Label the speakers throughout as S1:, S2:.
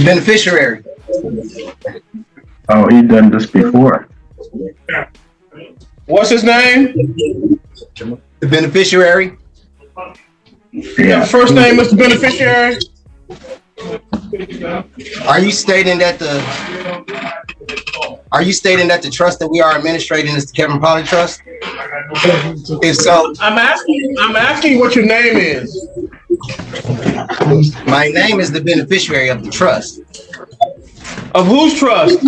S1: Beneficiary.
S2: Oh, he done this before.
S3: What's his name?
S1: The beneficiary.
S3: Yeah. First name, Mr. Beneficiary.
S1: Are you stating that the trust that we are administrating is the Kevin Pollard Trust? If so,
S3: I'm asking what your name is.
S1: my name is the beneficiary of the trust.
S3: Of whose trust?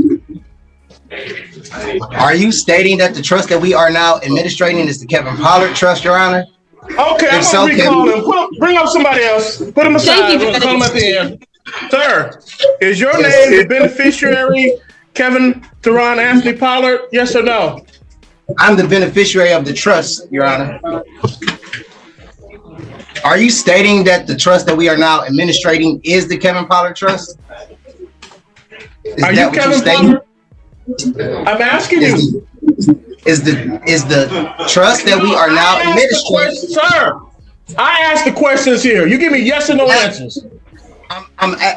S1: Are you stating that the trust that we are now administrating is the Kevin Pollard Trust, Your Honor?
S3: Okay, I'm gonna recall him. Bring up somebody else. Put him aside. We'll call him at the end. Sir, is your name the beneficiary, Kevin Teron Anthony Pollard? Yes or no?
S1: I'm the beneficiary of the trust, Your Honor. Are you stating that the trust that we are now administrating is the Kevin Pollard Trust?
S3: Are you Kevin Pollard? I'm asking you.
S1: Is the trust that we are now administrating?
S3: Sir, I asked the questions here. You give me yes or no answers.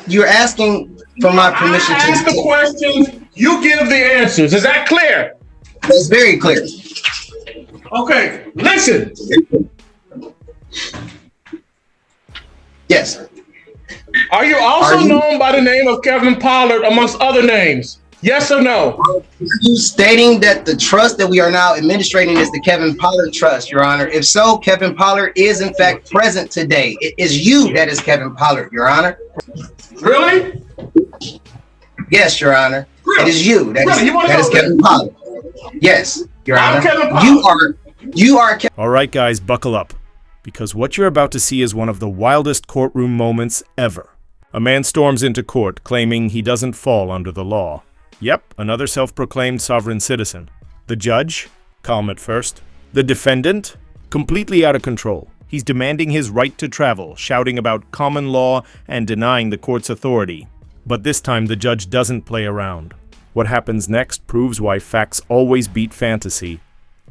S1: You're asking for my permission to
S3: ask the questions. You give the answers. Is that clear?
S1: It's very clear.
S3: Okay, listen.
S1: Yes.
S3: Are you also known by the name of Kevin Pollard amongst other names? Yes or no?
S1: Are you stating that the trust that we are now administrating is the Kevin Pollard Trust, Your Honor? If so, Kevin Pollard is in fact present today. It is you that is Kevin Pollard, Your Honor.
S3: Really?
S1: Yes, Your Honor.
S3: Really?
S1: It is you that is Kevin Pollard. Yes, Your Honor.
S3: Kevin Pollard.
S1: You are Kevin.
S4: All right, guys, buckle up, because what you're about to see is one of the wildest courtroom moments ever. A man storms into court claiming he doesn't fall under the law. Yep, another self-proclaimed sovereign citizen. The judge, calm at first. The defendant, completely out of control. He's demanding his right to travel, shouting about common law and denying the court's authority. But this time the judge doesn't play around. What happens next proves why facts always beat fantasy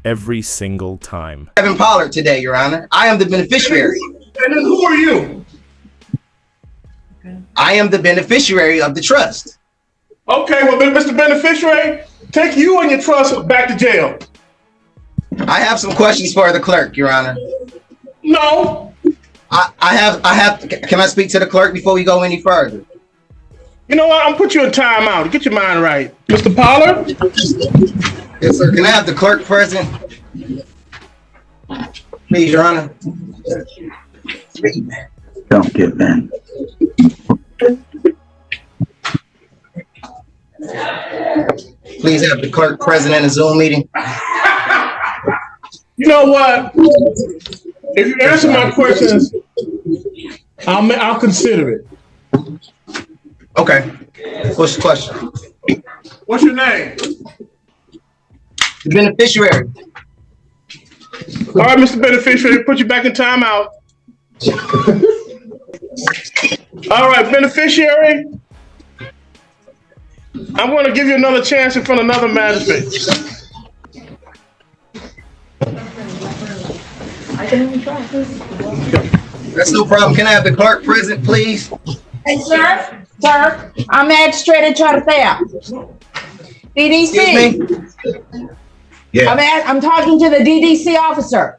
S4: every single time.
S1: Kevin Pollard today, Your Honor. I am the beneficiary.
S3: And then who are you?
S1: I am the beneficiary of the trust.
S3: Okay, well, Mr. Beneficiary, take you and your trust back to jail.
S1: I have some questions for the clerk, Your Honor.
S3: No.
S1: I have. Can I speak to the clerk before we go any further?
S3: You know what? I'm gonna put you in timeout. Get your mind right, Mr. Pollard.
S1: Yes, sir. Can I have the clerk present? Please, Your Honor.
S2: Don't get banned.
S1: Please have the clerk present in a Zoom meeting.
S3: You know what? If you answer my questions, I'll consider it.
S1: Okay. What's the question?
S3: What's your name?
S1: The beneficiary.
S3: All right, Mr. Beneficiary, put you back in timeout. All right, Beneficiary. I'm going to give you another chance in front of another magistrate.
S1: That's no problem. Can I have the clerk present, please?
S5: Hey, sir. Sir, I'm magistrate in Charlottesville. DDC.
S1: Excuse me? Yeah.
S5: I'm talking to the DDC officer.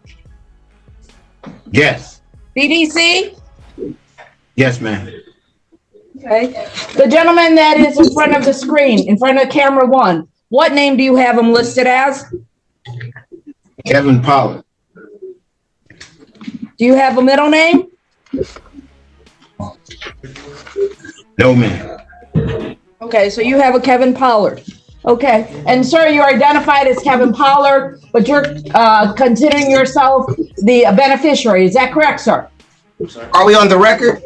S1: Yes.
S5: DDC?
S1: Yes, ma'am.
S5: Okay. The gentleman that is in front of the screen, in front of camera 1, what name do you have him listed as?
S1: Kevin Pollard.
S5: Do you have a middle name?
S1: No, ma'am.
S5: Okay, so you have a Kevin Pollard. Okay, and sir, you're identified as Kevin Pollard, but you're considering yourself the beneficiary. Is that correct, sir?
S1: Are we on the record?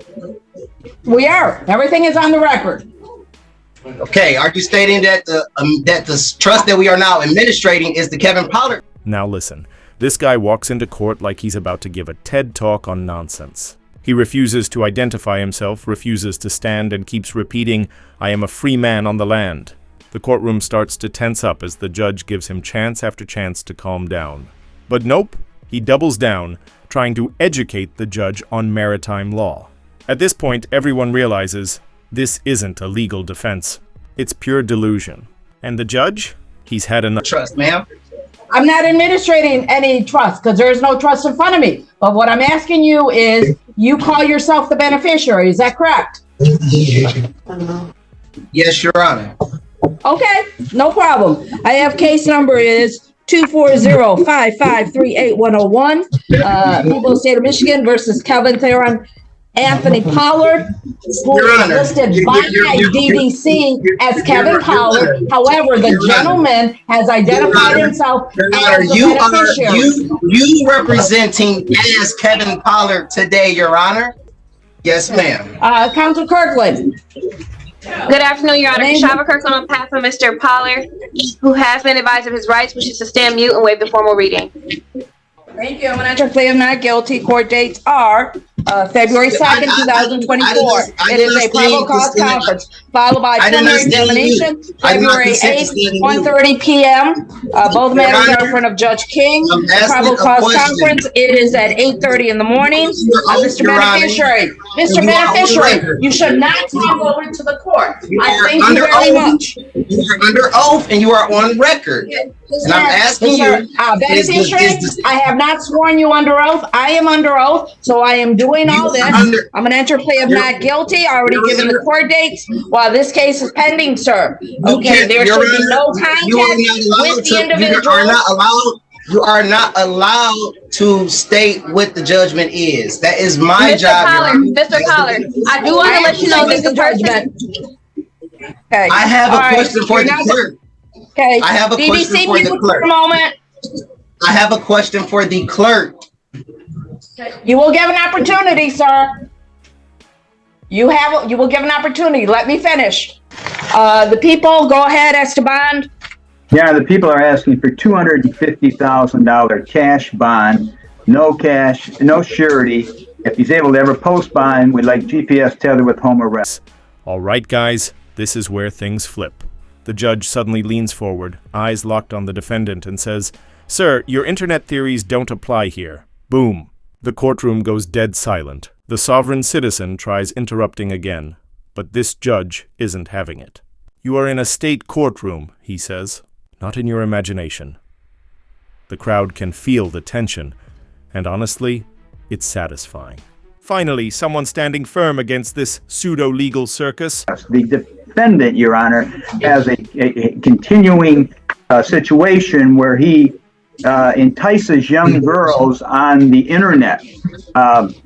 S5: We are. Everything is on the record.
S1: Okay, are you stating that the trust that we are now administrating is the Kevin Pollard?
S4: Now listen, this guy walks into court like he's about to give a TED talk on nonsense. He refuses to identify himself, refuses to stand, and keeps repeating, "I am a free man on the land." The courtroom starts to tense up as the judge gives him chance after chance to calm down. But nope, he doubles down, trying to educate the judge on maritime law. At this point, everyone realizes this isn't a legal defense. It's pure delusion. And the judge? He's had enough.
S1: Trust, ma'am.
S5: I'm not administrating any trust because there is no trust in front of me. But what I'm asking you is, you call yourself the beneficiary. Is that correct?
S1: Yes, Your Honor.
S5: Okay, no problem. I have case number is 240-5538101. People of the state of Michigan versus Kevin Theron Anthony Pollard, who is listed by DDC as Kevin Pollard. However, the gentleman has identified himself as the beneficiary.
S1: You representing as Kevin Pollard today, Your Honor? Yes, ma'am.
S5: Counsel Kirkland.
S6: Good afternoon, Your Honor. Shava Kirkland on behalf of Mr. Pollard, who has been advised of his rights, which is to stand mute and waive the formal reading.
S5: Thank you. I'm going to enter plea of not guilty. Court dates are February 2nd, 2024. It is a probable cause conference, followed by preliminary examination, February 8th, 1:30 p.m. Both matters are in front of Judge King. Probable cause conference, it is at 8:30 in the morning. Mr. Beneficiary, you should not talk over to the court. I thank you very much.
S1: You are under oath and you are on record. And I'm asking you,
S5: beneficiary, I have not sworn you under oath. I am under oath, so I am doing all this. I'm going to enter plea of not guilty. I already given the court dates while this case is pending, sir. Okay, there should be no contact with the individual.
S1: You are not allowed to state what the judgment is. That is my job.
S6: Mr. Pollard, I do want to let you know that the judgment.
S5: Okay.
S1: I have a question for the clerk.
S5: Okay.
S1: I have a question for the clerk. I have a question for the clerk.
S5: You will give an opportunity, sir. You will give an opportunity. Let me finish. The people, go ahead, Esteban.
S2: Yeah, the people are asking for $250,000 cash bond, no cash, no surety. If he's able to ever post bond, we'd like GPS tether with home arrest.
S4: All right, guys, this is where things flip. The judge suddenly leans forward, eyes locked on the defendant, and says, "Sir, your internet theories don't apply here." Boom. The courtroom goes dead silent. The sovereign citizen tries interrupting again, but this judge isn't having it. "You are in a state courtroom," he says, "not in your imagination." The crowd can feel the tension, and honestly, it's satisfying. Finally, someone standing firm against this pseudo-legal circus.
S2: The defendant, Your Honor, has a continuing situation where he entices young girls on the internet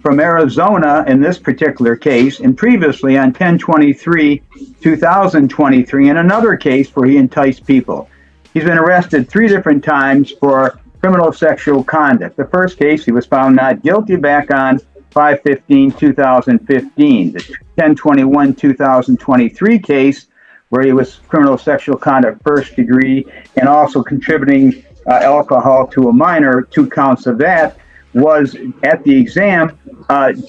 S2: from Arizona in this particular case, and previously on 10/23/2023 in another case where he enticed people. He's been arrested 3 different times for criminal sexual conduct. The first case, he was found not guilty back on 5/15/2015. The 10/21/2023 case, where he was criminal sexual conduct first degree and also contributing alcohol to a minor, 2 counts of that, was at the exam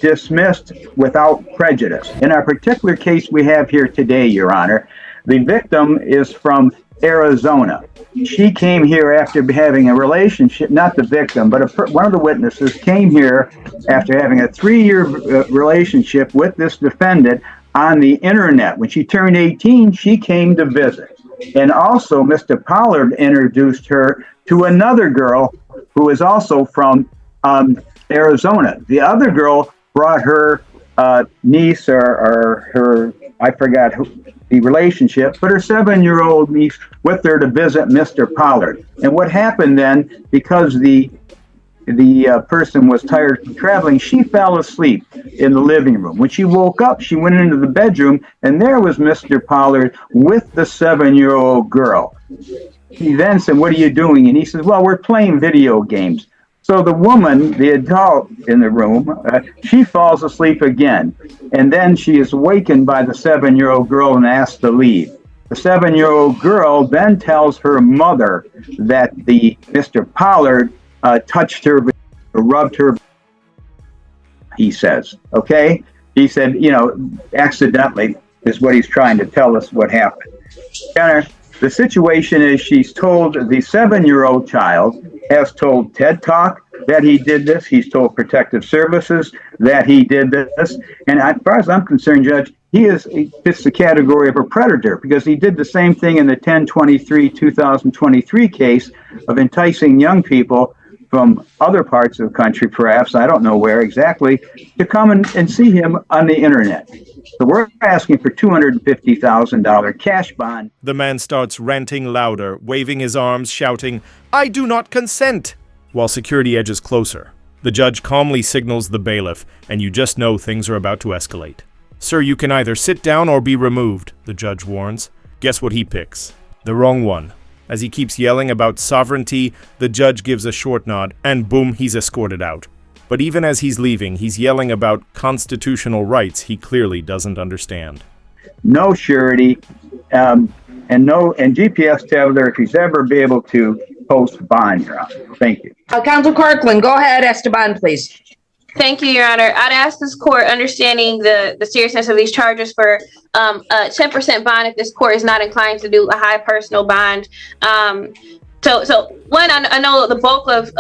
S2: dismissed without prejudice. In our particular case we have here today, Your Honor, the victim is from Arizona. She came here after having a relationship, not the victim, but one of the witnesses came here after having a 3-year relationship with this defendant on the internet. When she turned 18, she came to visit. And also, Mr. Pollard introduced her to another girl who is also from Arizona. The other girl brought her niece or her, I forgot who, the relationship, but her 7-year-old niece with her to visit Mr. Pollard. And what happened then, because the person was tired from traveling, she fell asleep in the living room. When she woke up, she went into the bedroom, and there was Mr. Pollard with the 7-year-old girl. He then said, "What are you doing?" And he says, "Well, we're playing video games." So the woman, the adult in the room, she falls asleep again. And then she is awakened by the 7-year-old girl and asked to leave. The 7-year-old girl then tells her mother that Mr. Pollard touched her, rubbed her, he says, okay? He said, accidentally is what he's trying to tell us what happened. Jenner, The situation is she's told the 7-year-old child has told TED Talk that he did this. He's told Protective Services that he did this. And as far as I'm concerned, Judge, he fits the category of a predator because he did the same thing in the 10/23/2023 case of enticing young people from other parts of the country, perhaps, I don't know where exactly, to come and see him on the internet. So we're asking for $250,000 cash bond.
S4: The man starts ranting louder, waving his arms, shouting, "I do not consent!" while security edges closer. The judge calmly signals the bailiff, and you just know things are about to escalate. "Sir, you can either sit down or be removed," the judge warns. Guess what he picks? The wrong one. As he keeps yelling about sovereignty, the judge gives a short nod, and boom, he's escorted out. But even as he's leaving, he's yelling about constitutional rights he clearly doesn't understand.
S2: No surety, and GPS tabular if he's ever be able to post bond, Your Honor. Thank you.
S5: Counsel Kirkland, go ahead, Esteban, please.
S6: Thank you, Your Honor. I'd ask this court, understanding the seriousness of these charges, for a 10% bond if this court is not inclined to do a high personal bond. So one, I know the bulk of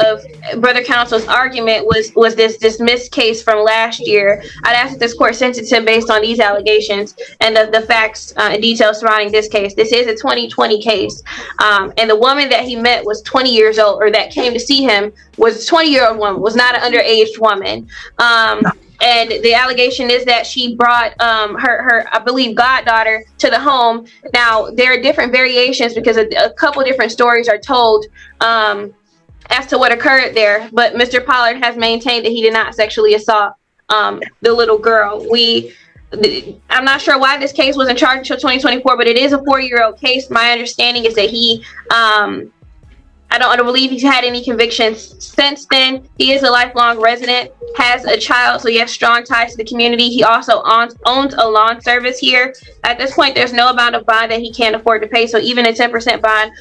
S6: Brother Counsel's argument was this dismissed case from last year. I'd ask that this court sentence him based on these allegations and the facts and details surrounding this case. This is a 2020 case, and the woman that he met was 20 years old, or that came to see him was a 20-year-old woman, was not an underage woman. And the allegation is that she brought her, I believe, goddaughter to the home. Now, there are different variations because a couple different stories are told as to what occurred there. But Mr. Pollard has maintained that he did not sexually assault the little girl. I'm not sure why this case wasn't charged until 2024, but it is a 4-year-old case. My understanding is that he I don't believe he's had any convictions since then. He is a lifelong resident, has a child, so he has strong ties to the community. He also owns a lawn service here. At this point, there's no amount of bond that he can't afford to pay, so even a 10% bond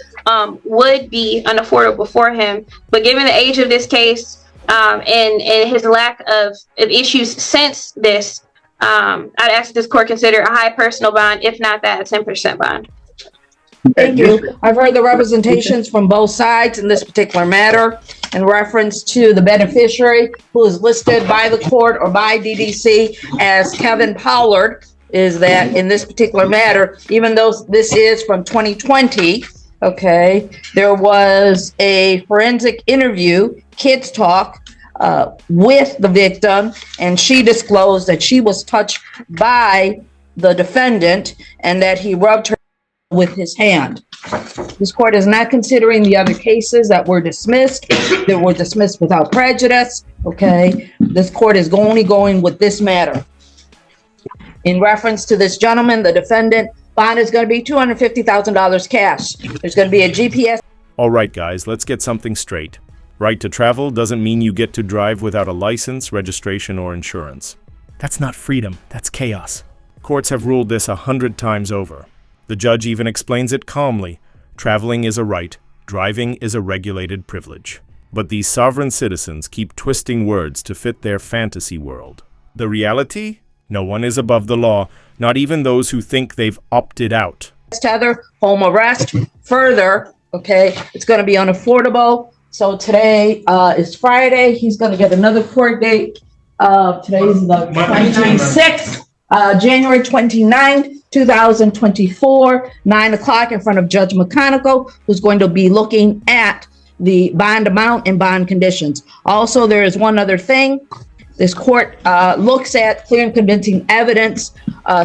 S6: would be unaffordable for him. But given the age of this case and his lack of issues since this, I'd ask this court consider a high personal bond, if not that, a 10% bond.
S5: Thank you. I've heard the representations from both sides in this particular matter in reference to the beneficiary who is listed by the court or by DDC as Kevin Pollard, is that in this particular matter, even though this is from 2020, okay, there was a forensic interview, Kids Talk, with the victim, and she disclosed that she was touched by the defendant and that he rubbed her with his hand. This court is not considering the other cases that were dismissed. They were dismissed without prejudice. Okay, this court is only going with this matter. In reference to this gentleman, the defendant, bond is going to be $250,000 cash. There's going to be a GPS.
S4: All right, guys, let's get something straight. Right to travel doesn't mean you get to drive without a license, registration, or insurance. That's not freedom, that's chaos. Courts have ruled this 100 times over. The judge even explains it calmly. Traveling is a right, driving is a regulated privilege. But these sovereign citizens keep twisting words to fit their fantasy world. The reality? No one is above the law, not even those who think they've opted out.
S5: Tether, home arrest. Further, okay, it's going to be unaffordable. So today is Friday. He's going to get another court date. Today is the 26th, January 29th. 2024, 9 o'clock in front of Judge McConigal, who's going to be looking at the bond amount and bond conditions. Also, there is one other thing. This court looks at clear and convincing evidence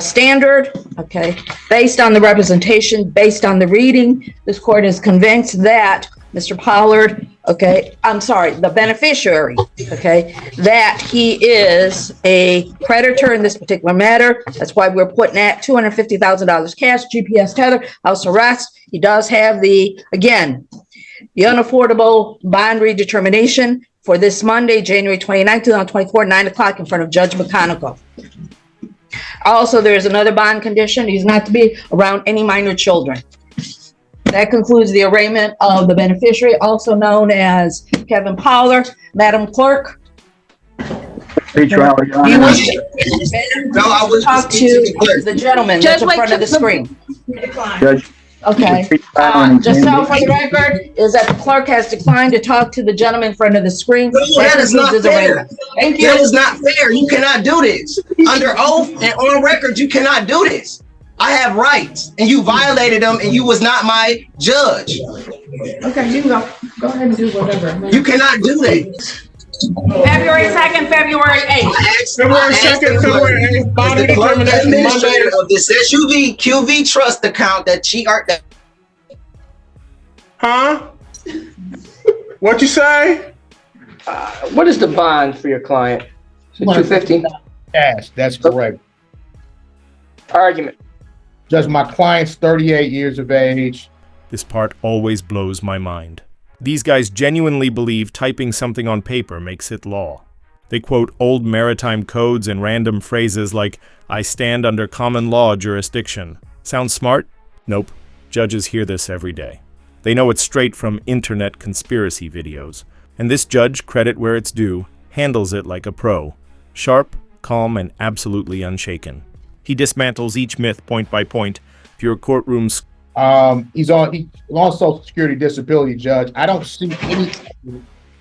S5: standard, okay, based on the representation, based on the reading. This court is convinced that Mr. Pollard, okay, I'm sorry, the beneficiary, okay, that he is a predator in this particular matter. That's why we're putting at $250,000 cash, GPS tether, house arrest. He does have the unaffordable bond redetermination for this Monday, January 29, 2024, 9 o'clock in front of Judge McConigal. Also, there's another bond condition. He's not to be around any minor children. That concludes the arraignment of the beneficiary, also known as Kevin Pollard. Madam Clerk.
S2: Pre-trial, Your Honor.
S5: You wish to talk to the gentleman that's in front of the screen.
S2: Judge,
S5: Okay. Just so for the record, is that the clerk has declined to talk to the gentleman in front of the screen.
S1: No, that is not fair.
S5: Thank you.
S1: That is not fair. You cannot do this. Under oath and on record, you cannot do this. I have rights, and you violated them, and you was not my judge.
S5: Okay, you can go. Go ahead and do whatever.
S1: You cannot do that.
S5: February 2nd, February 8th.
S3: February 2nd, February 8th. Body determination Monday.
S1: Of this QV trust account that she are.
S3: Huh? What you say?
S7: What is the bond for your client? $250.
S8: Cash, that's correct.
S7: Argument.
S8: Judge, my client's 38 years of age.
S4: This part always blows my mind. These guys genuinely believe typing something on paper makes it law. They quote old maritime codes and random phrases like, "I stand under common law jurisdiction." Sounds smart? Nope. Judges hear this every day. They know it straight from internet conspiracy videos. And this judge, credit where it's due, handles it like a pro. Sharp, calm, and absolutely unshaken. He dismantles each myth point by point. If your courtroom's
S8: He's on Social Security disability, Judge. I don't see any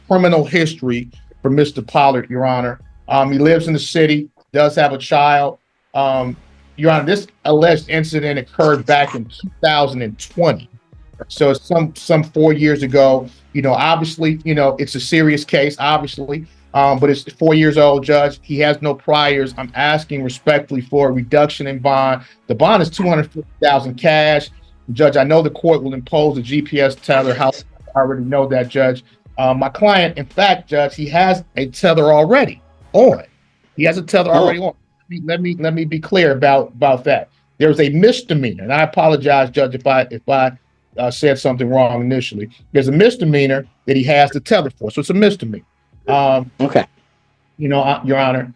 S8: criminal history for Mr. Pollard, Your Honor. He lives in the city, does have a child. Your Honor, this alleged incident occurred back in 2020. So it's some 4 years ago. Obviously, it's a serious case, obviously. But it's 4 years old, Judge. He has no priors. I'm asking respectfully for a reduction in bond. The bond is $250,000 cash. Judge, I know the court will impose a GPS tether. I already know that, Judge. My client, in fact, Judge, he has a tether already on. He has a tether already on. Let me be clear about that. There's a misdemeanor, and I apologize, Judge, if I said something wrong initially. There's a misdemeanor that he has the tether for, so it's a misdemeanor.
S7: Okay.
S8: Your Honor.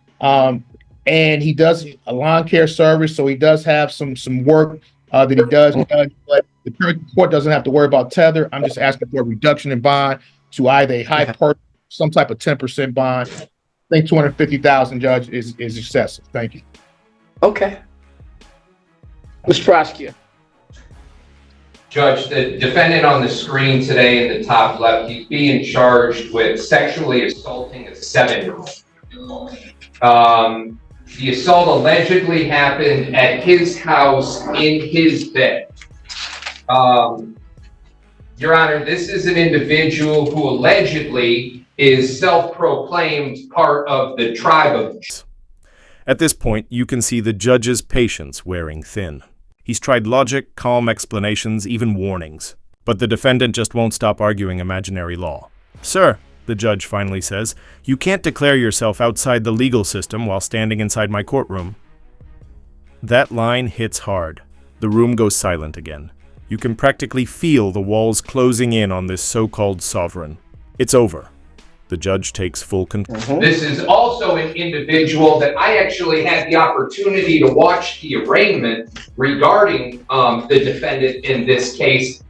S8: And he does a lawn care service, so he does have some work that he does, but the court doesn't have to worry about tether. I'm just asking for a reduction in bond to either a high part, some type of 10% bond. I think $250,000, Judge, is excessive. Thank you.
S7: Okay. Mr. Prosecutor.
S9: Judge, the defendant on the screen today in the top left, he's being charged with sexually assaulting a 7-year-old. The assault allegedly happened at his house in his bed. Your Honor, this is an individual who allegedly is self-proclaimed part of the tribe of...
S4: At this point, you can see the judge's patience wearing thin. He's tried logic, calm explanations, even warnings. But the defendant just won't stop arguing imaginary law. "Sir," the judge finally says, "you can't declare yourself outside the legal system while standing inside my courtroom." That line hits hard. The room goes silent again. You can practically feel the walls closing in on this so-called sovereign. It's over. The judge takes full control.
S9: This is also an individual that I actually had the opportunity to watch the arraignment regarding the defendant in this case.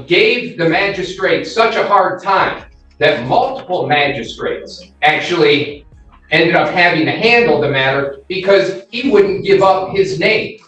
S9: Gave the magistrate such a hard time that multiple magistrates actually ended up having to handle the matter because he wouldn't give up his name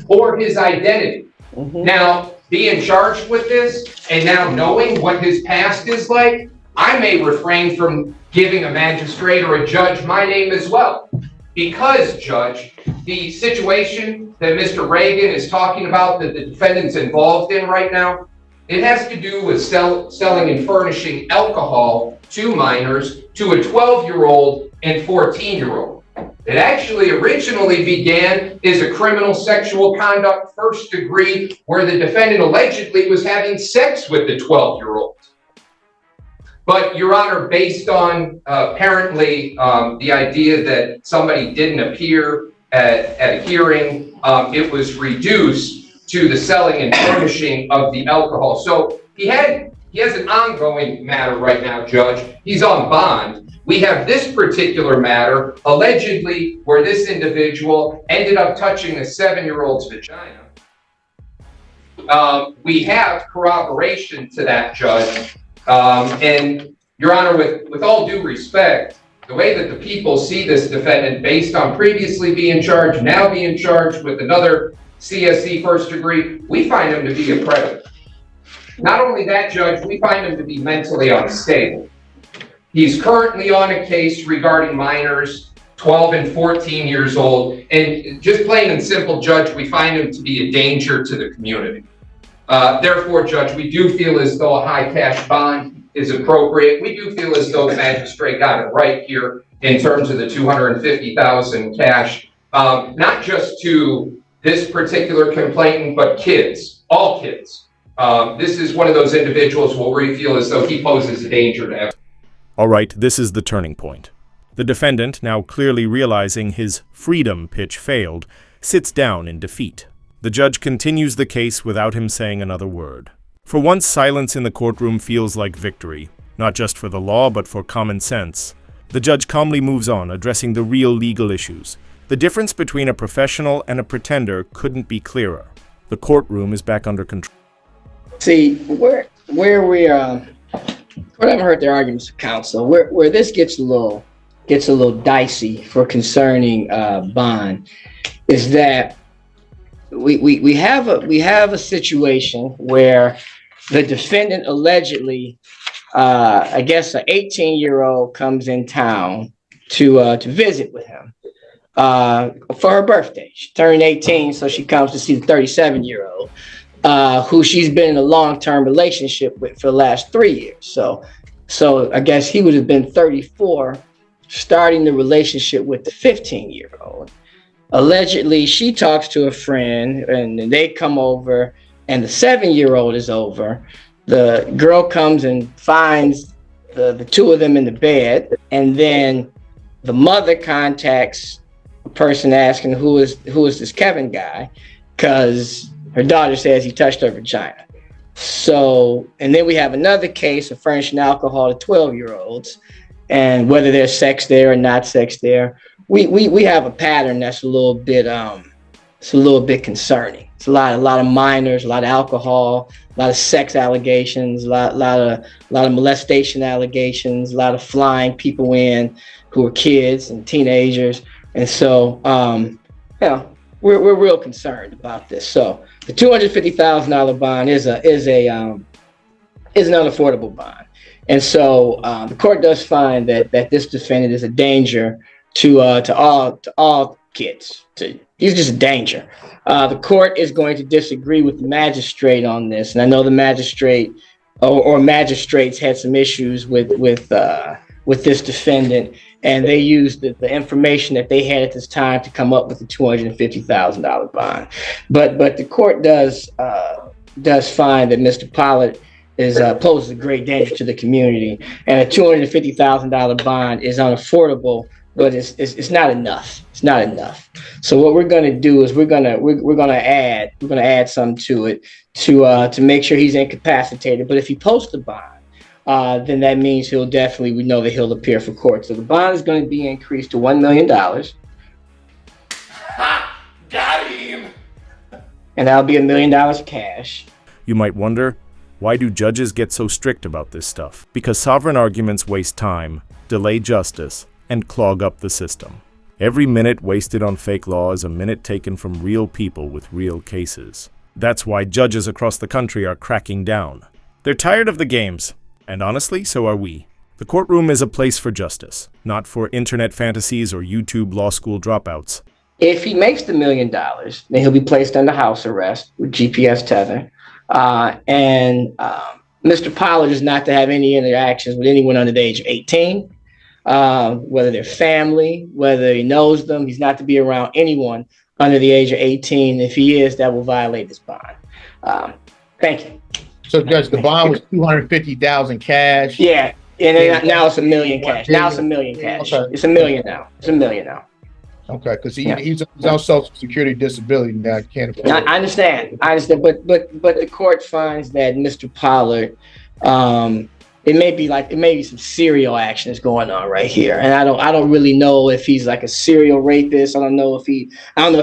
S9: or his identity. Now, being charged with this and now knowing what his past is like, I may refrain from giving a magistrate or a judge my name as well. Because, Judge, the situation that Mr. Reagan is talking about that the defendant's involved in right now, it has to do with selling and furnishing alcohol to minors, to a 12-year-old and 14-year-old. It actually originally began as a criminal sexual conduct first degree where the defendant allegedly was having sex with the 12-year-old. But, Your Honor, based on apparently the idea that somebody didn't appear at a hearing, it was reduced to the selling and furnishing of the alcohol. So he has an ongoing matter right now, Judge. He's on bond. We have this particular matter, allegedly, where this individual ended up touching a 7-year-old's vagina. We have corroboration to that, Judge. And Your Honor, with all due respect, the way that the people see this defendant based on previously being charged, now being charged with another CSE first degree, we find him to be a predator. Not only that, Judge, we find him to be mentally unstable. He's currently on a case regarding minors, 12 and 14 years old, and just plain and simple, Judge, we find him to be a danger to the community. Therefore, Judge, we do feel as though a high cash bond is appropriate. We do feel as though the magistrate got it right here in terms of the $250,000 cash, not just to this particular complainant, but kids, all kids. This is one of those individuals where we feel as though he poses a danger to everyone.
S4: All right, this is the turning point. The defendant, now clearly realizing his freedom pitch failed, sits down in defeat. The judge continues the case without him saying another word. For once, silence in the courtroom feels like victory, not just for the law, but for common sense. The judge calmly moves on, addressing the real legal issues. The difference between a professional and a pretender couldn't be clearer. The courtroom is back under control.
S7: See, where we haven't heard the arguments of counsel, where this gets a little dicey for concerning bond, is that we have a situation where the defendant allegedly, I guess, an 18-year-old comes in town to visit with him for her birthday. She turned 18, so she comes to see the 37-year-old. Who she's been in a long-term relationship with for the last 3 years. So I guess he would have been 34, starting the relationship with the 15-year-old. Allegedly, she talks to a friend, and they come over, and the 7-year-old is over. The girl comes and finds the two of them in the bed, and then the mother contacts a person asking who is this Kevin guy, because her daughter says he touched her vagina. So, and then we have another case of furnishing alcohol to 12-year-olds, and whether there's sex there or not sex there. We have a pattern that's a little bit concerning. It's a lot of minors, a lot of alcohol, a lot of sex allegations, a lot of molestation allegations, a lot of flying people in who are kids and teenagers, and so we're real concerned about this. So the $250,000 bond is an unaffordable bond, and so the court does find that this defendant is a danger to all kids. He's just a danger. The court is going to disagree with the magistrate on this, and I know the magistrate or magistrates had some issues with this defendant, and they used the information that they had at this time to come up with the $250,000 bond. But the court does find that Mr. Pollard poses a great danger to the community, and a $250,000 bond is unaffordable, but it's not enough. It's not enough. So what we're going to do is we're going to add some to it to make sure he's incapacitated. But if he posts the bond, then that means we know that he'll appear for court. So the bond is going to be increased to $1 million.
S10: Got him.
S7: And that'll be $1 million cash.
S4: You might wonder, why do judges get so strict about this stuff? Because sovereign arguments waste time, delay justice, and clog up the system. Every minute wasted on fake law is a minute taken from real people with real cases. That's why judges across the country are cracking down. They're tired of the games, and honestly, so are we. The courtroom is a place for justice, not for internet fantasies or YouTube law school dropouts.
S7: If he makes the $1 million, then he'll be placed under house arrest with GPS tether. And Mr. Pollard is not to have any interactions with anyone under the age of 18. Whether they're family, whether he knows them, he's not to be around anyone under the age of 18. If he is, that will violate his bond. Thank you.
S8: So, Judge, the bond was $250,000 cash.
S7: Yeah, and now it's $1 million cash. Now it's $1 million cash. Okay. It's $1 million now. It's $1 million now.
S8: Okay, because he's on Social Security disability now. Can't afford it.
S7: I understand, but the court finds that Mr. Pollard, it may be some serial action that's going on right here, and I don't really know if he's like a serial rapist. I don't know if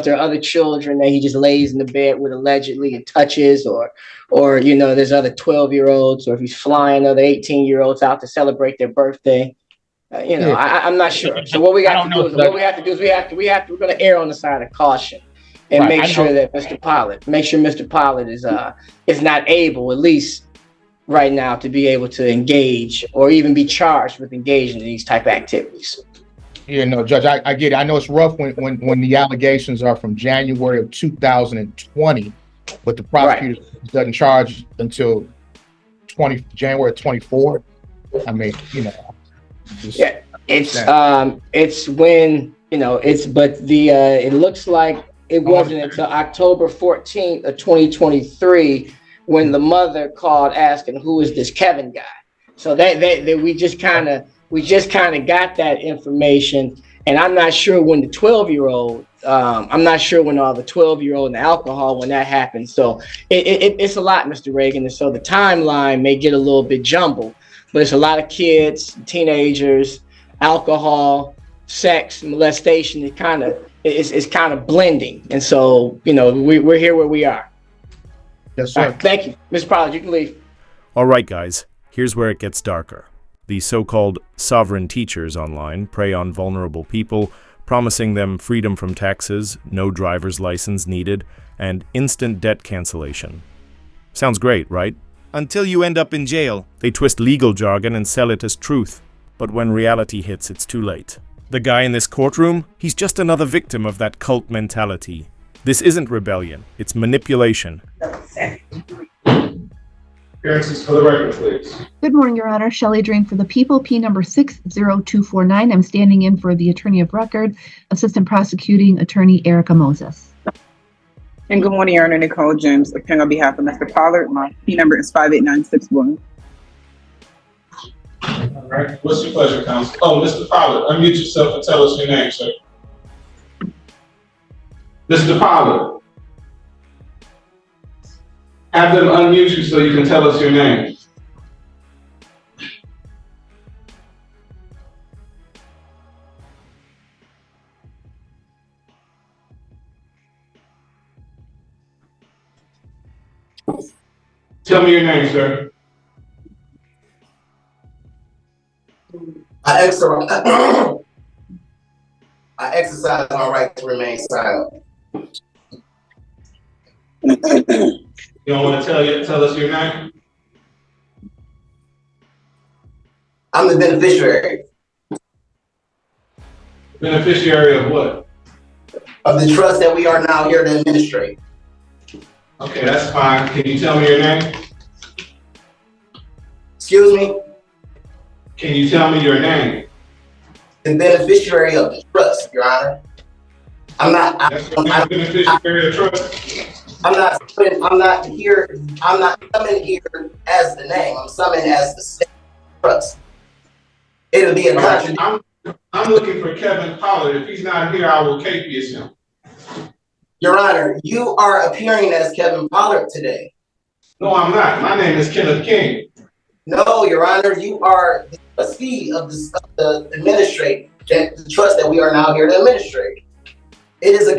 S7: there are other children that he just lays in the bed with allegedly and touches, or there's other 12-year-olds, or if he's flying other 18-year-olds out to celebrate their birthday. I'm not sure. So what we have to do is we're going to err on the side of caution and
S8: Right,
S7: make
S8: I
S7: sure
S8: know.
S7: that Mr. Pollard is not able, at least right now, to be able to engage or even be charged with engaging in these type of activities.
S8: Yeah, no, Judge, I get it. I know it's rough when the allegations are from January of 2020, but the prosecutor doesn't charge until January 24th. I mean,
S7: Yeah, it's when, but it looks like it wasn't until October 14th of 2023 when the mother called asking, who is this Kevin guy? So that we just kind of got that information, and I'm not sure when the 12-year-old, I'm not sure when all the 12-year-old and the alcohol, when that happened. So it's a lot, Mr. Reagan, and so the timeline may get a little bit jumbled, but it's a lot of kids, teenagers, alcohol, sex, molestation. It's kind of blending, and so we're here where we are.
S8: Yes, sir.
S7: All right, thank you, Mr. Pollard. You can leave.
S4: All right, guys, here's where it gets darker. The so-called sovereign teachers online prey on vulnerable people, promising them freedom from taxes, no driver's license needed, and instant debt cancellation. Sounds great, right? Until you end up in jail. They twist legal jargon and sell it as truth. But when reality hits, it's too late. The guy in this courtroom, he's just another victim of that cult mentality. This isn't rebellion, it's manipulation.
S11: Appearances for the record, please.
S12: Good morning, Your Honor. Shelley Drain for the People, P number 60249. I'm standing in for the Attorney of Record, Assistant Prosecuting Attorney Erica Moses.
S13: And good morning, Your Honor. Nicole James, appearing on behalf of Mr. Pollard. My P number is 58961.
S11: All right. What's your pleasure, counsel? Oh, Mr. Pollard, unmute yourself and tell us your name, sir. Mr. Pollard, have them unmute you so you can tell us your name. Tell me your name, sir.
S1: I exercise my right to remain silent.
S11: You don't want to tell us your name?
S1: I'm the beneficiary.
S11: Beneficiary of what?
S1: Of the trust that we are now here to administrate.
S11: Okay, that's fine. Can you tell me your name?
S1: Excuse me?
S11: Can you tell me your name?
S1: The beneficiary of the trust, Your Honor. I'm not
S11: beneficiary of trust.
S1: I'm not here. I'm not summoned here as the name. I'm summoned as the state trust. It'll be a contradiction.
S11: I'm looking for Kevin Pollard. If he's not here, I will capious him.
S1: Your Honor, you are appearing as Kevin Pollard today.
S11: No, I'm not. My name is Kenneth King.
S1: No, Your Honor, you are the trustee of the administrate, the trust that we are now here to administrate. It is a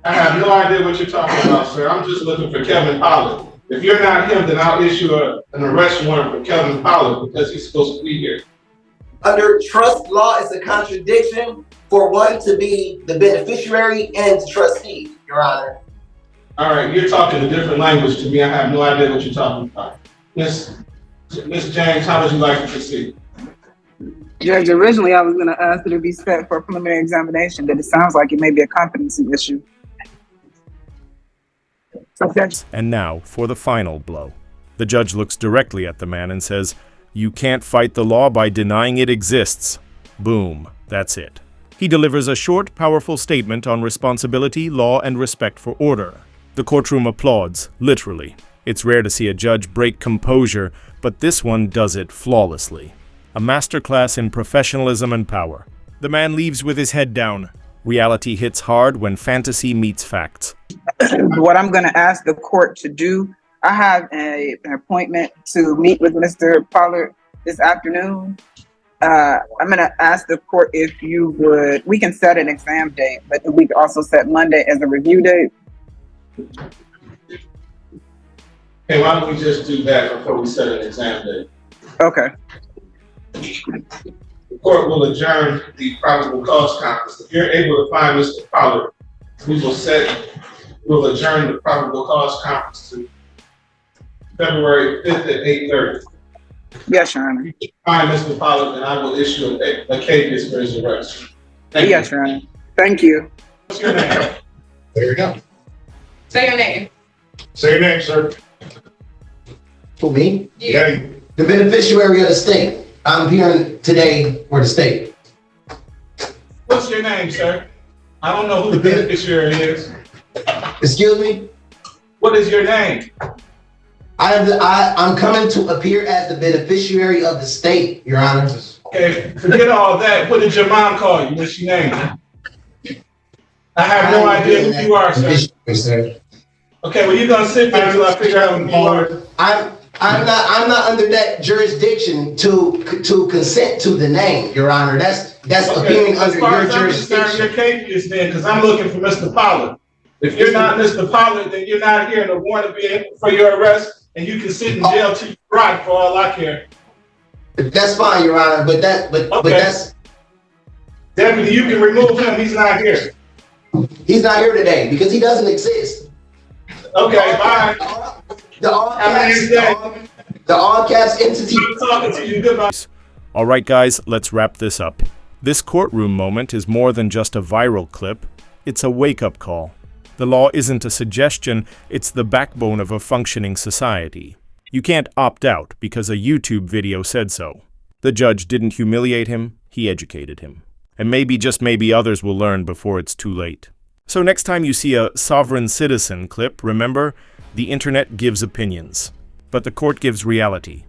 S11: I have no idea what you're talking about, sir. I'm just looking for Kevin Pollard. If you're not him, then I'll issue an arrest warrant for Kevin Pollard because he's supposed to be here.
S1: Under trust law, it's a contradiction for one to be the beneficiary and the trustee, Your Honor.
S11: All right, you're talking a different language to me. I have no idea what you're talking about. Miss James, how would you like to proceed?
S13: Judge, originally I was going to ask that it be set for a preliminary examination, but it sounds like it may be a competency issue.
S4: And now for the final blow. The judge looks directly at the man and says, "You can't fight the law by denying it exists." Boom, that's it. He delivers a short, powerful statement on responsibility, law, and respect for order. The courtroom applauds, literally. It's rare to see a judge break composure, but this one does it flawlessly. A masterclass in professionalism and power. The man leaves with his head down. Reality hits hard when fantasy meets facts.
S13: What I'm going to ask the court to do, I have an appointment to meet with Mr. Pollard this afternoon. I'm going to ask the court if you would, we can set an exam date, but we could also set Monday as a review date.
S11: Hey, why don't we just do that before we set an exam date?
S13: Okay.
S11: The court will adjourn the probable cause conference. If you're able to find Mr. Pollard, we'll adjourn the probable cause conference to February 5th at 8:30.
S13: Yes, Your Honor.
S11: All right, Mr. Pollard, and I will issue a casus for his arrest.
S13: Yes, Your Honor. Thank you.
S11: What's your name?
S8: There you go.
S5: Say your name.
S11: Say your name, sir.
S1: For me,
S11: Yeah.
S1: the beneficiary of the state. I'm here today for the state.
S11: What's your name, sir? I don't know who the beneficiary is.
S1: Excuse me?
S11: What is your name?
S1: I'm coming to appear as the beneficiary of the state, Your Honor.
S11: Okay, forget all that. What did your mom call you? What's your name? I have no idea who you are, sir. Okay, well, you're gonna sit there until I figure out who you are.
S1: I'm not under that jurisdiction to consent to the name, Your Honor. That's appearing under your jurisdiction.
S11: Your case is then, because I'm looking for Mr. Pollard. If you're not Mr. Pollard, then you're not here, and a warrant will be for your arrest, and you can sit in jail till you rot for all I care.
S1: That's fine, Your Honor, but that's
S11: Deputy, you can remove him. He's not here.
S1: he's not here today because he doesn't exist.
S11: Okay, bye.
S1: The all caps entity.
S11: I'm talking to you. Goodbye.
S4: All right, guys, let's wrap this up. This courtroom moment is more than just a viral clip. It's a wake-up call. The law isn't a suggestion, it's the backbone of a functioning society. You can't opt out because a YouTube video said so. The judge didn't humiliate him, he educated him. And maybe, just maybe, others will learn before it's too late. So next time you see a sovereign citizen clip, remember, the internet gives opinions, but the court gives reality.